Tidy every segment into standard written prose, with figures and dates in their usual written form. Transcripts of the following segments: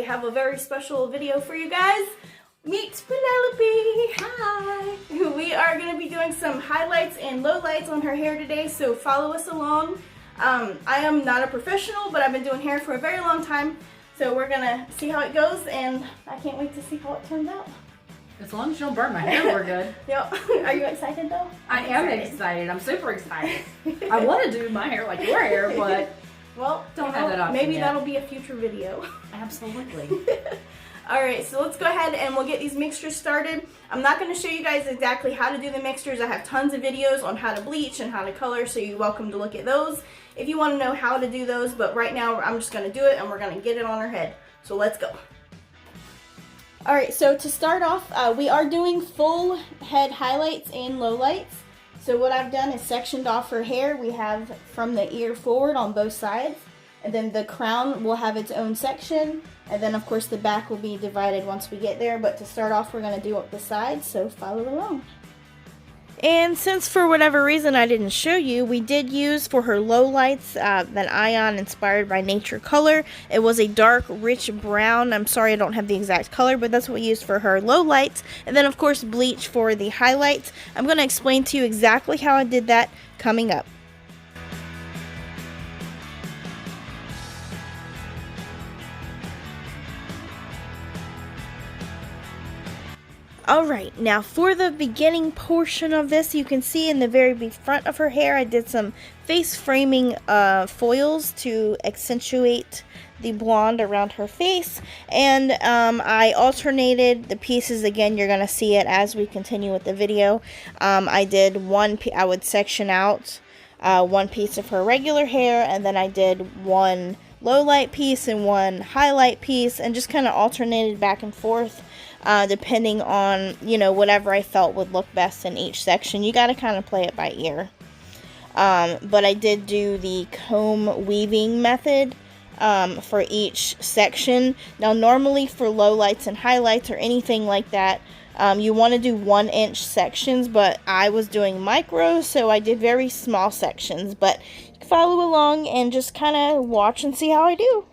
have a very special video for you guys. Meet Penelope! Hi! We are going to be doing some highlights and lowlights on her hair today, so follow us along. I am not a professional, but I've been doing hair for a very long time, so we're going to see how it goes, and I can't wait to see how it turns out. As long as you don't burn my hair, we're good. Yep. Are you excited though? I am excited. I'm super excited. I want to do my hair like your hair, but well, don't have that option maybe yet. that'll be a future video. Absolutely. Alright, so let's go ahead and we'll get these mixtures started. I'm not going to show you guys exactly how to do the mixtures. I have tons of videos on how to bleach and how to color, so you're welcome to look at those if you want to know how to do those. But right now, I'm just going to do it and we're going to get it on our head. So let's go. Alright, so to start off, we are doing full head highlights and lowlights. So what I've done is sectioned off her hair. We have from the ear forward on both sides. And then the crown will have its own section. And then of course the back will be divided once we get there. But to start off, we're going to do up the sides, so follow along. And since for whatever reason I didn't show you, we did use for her lowlights that Ion inspired by Nature Color. It was a dark, rich brown. I'm sorry I don't have the exact color, but that's what we used for her lowlights. And then of course bleach for the highlights. I'm going to explain to you exactly how I did that coming up. Alright, now for the beginning portion of this, you can see in the very front of her hair, I did some face framing foils to accentuate the blonde around her face. And I alternated the pieces. Again, you're going to see it as we continue with the video. I did I would section out one piece of her regular hair, and then I did one low light piece and one highlight piece, and just kind of alternated back and forth. Depending on, whatever I felt would look best in each section. You got to kind of play it by ear. But I did do the comb weaving method for each section. Now, normally for lowlights and highlights or anything like that, you want to do 1-inch sections, but I was doing micro, so I did very small sections. But follow along and just kind of watch and see how I do.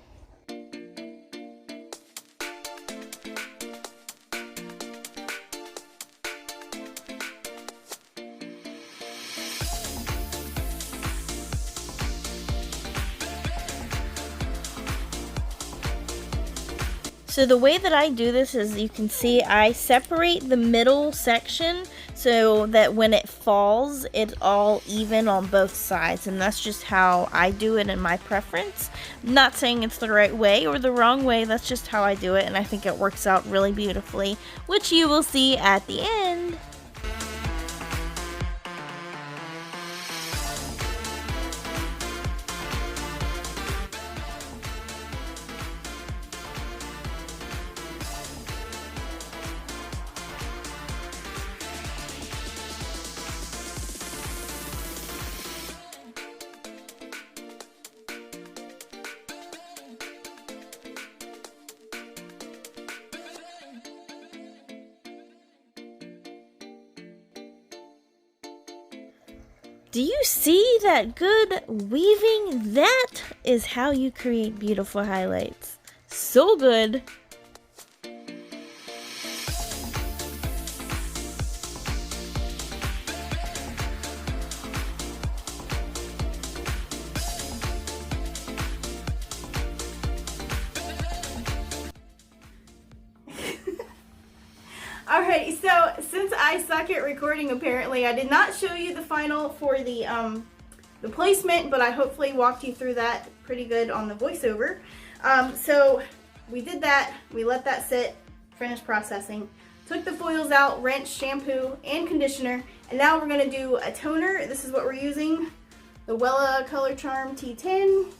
So the way that I do this is, you can see I separate the middle section so that when it falls, it's all even on both sides. And that's just how I do it in my preference. I'm not saying it's the right way or the wrong way, that's just how I do it. And I think it works out really beautifully, which you will see at the end. Do you see that good weaving? That is how you create beautiful highlights. So good. Alright, so since I suck at recording, apparently, I did not show you the final for the placement, but I hopefully walked you through that pretty good on the voiceover. So we did that, we let that sit, finished processing, took the foils out, rinsed, shampoo, and conditioner, and now we're going to do a toner. This is what we're using, the Wella Color Charm T10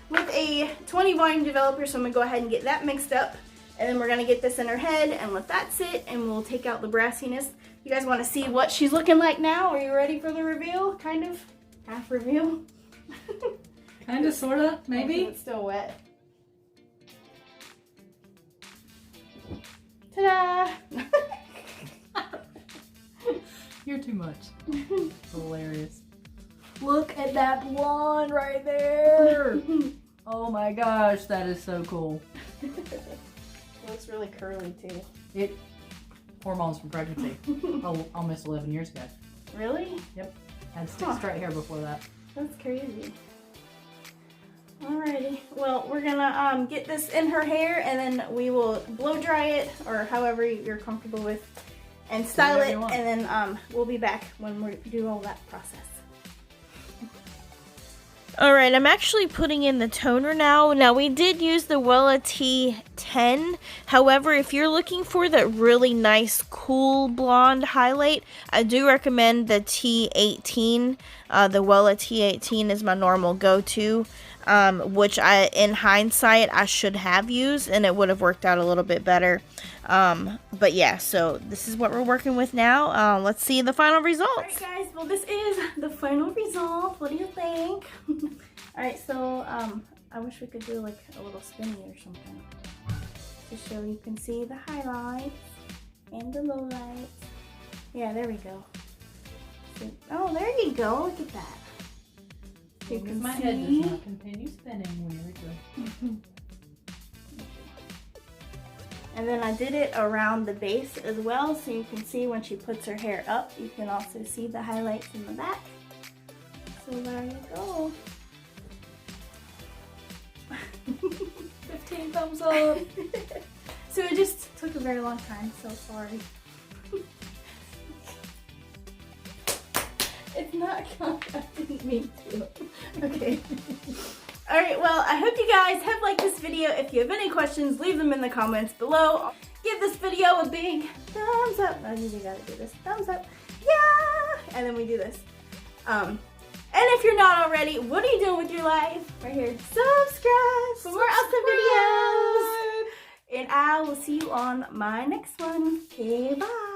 with a 20 volume developer, so I'm going to go ahead and get that mixed up. And then we're going to get this in her head and let that sit, and we'll take out the brassiness. You guys want to see what she's looking like now? Are you ready for the reveal? Kind of? Half reveal? Kind of, sort of, maybe? It's still wet. Ta-da! You're too much. Hilarious. Look at that blonde right there. Oh my gosh, that is so cool. looks really curly too. It hormones from pregnancy. Almost 11 years ago. Really? Yep. I had stick straight hair before that. That's crazy. Alrighty. Well, we're gonna get this in her hair, and then we will blow dry it, or however you're comfortable with, and style it, and then we'll be back when we do all that process. Alright, I'm actually putting in the toner now. Now, we did use the Wella T10. However, if you're looking for that really nice, cool blonde highlight, I do recommend the T18. The Wella T18 is my normal go-to, which in hindsight, I should have used, and it would have worked out a little bit better. But yeah, so this is what we're working with now. Let's see the final results. Alright guys, well this is the final result. What do you think? Alright, so I wish we could do like a little spinny or something to show you can see the highlights and the lowlights. Yeah, there we go. So, oh, there you go. Look at that. You can my see. head does not continue spinning when you're good. And then I did it around the base as well, so you can see when she puts her hair up, you can also see the highlights in the back. So there you go. 15 thumbs up. So it just took a very long time, so sorry. It's not gone. I didn't mean to. Okay. Alright, well, I hope you guys have liked this video. If you have any questions, leave them in the comments below. Give this video a big thumbs up. I usually gotta do this. Thumbs up. Yeah! And then we do this. And if you're not already, what are you doing with your life? Right here. Subscribe for more awesome videos. And I will see you on my next one. Okay, bye.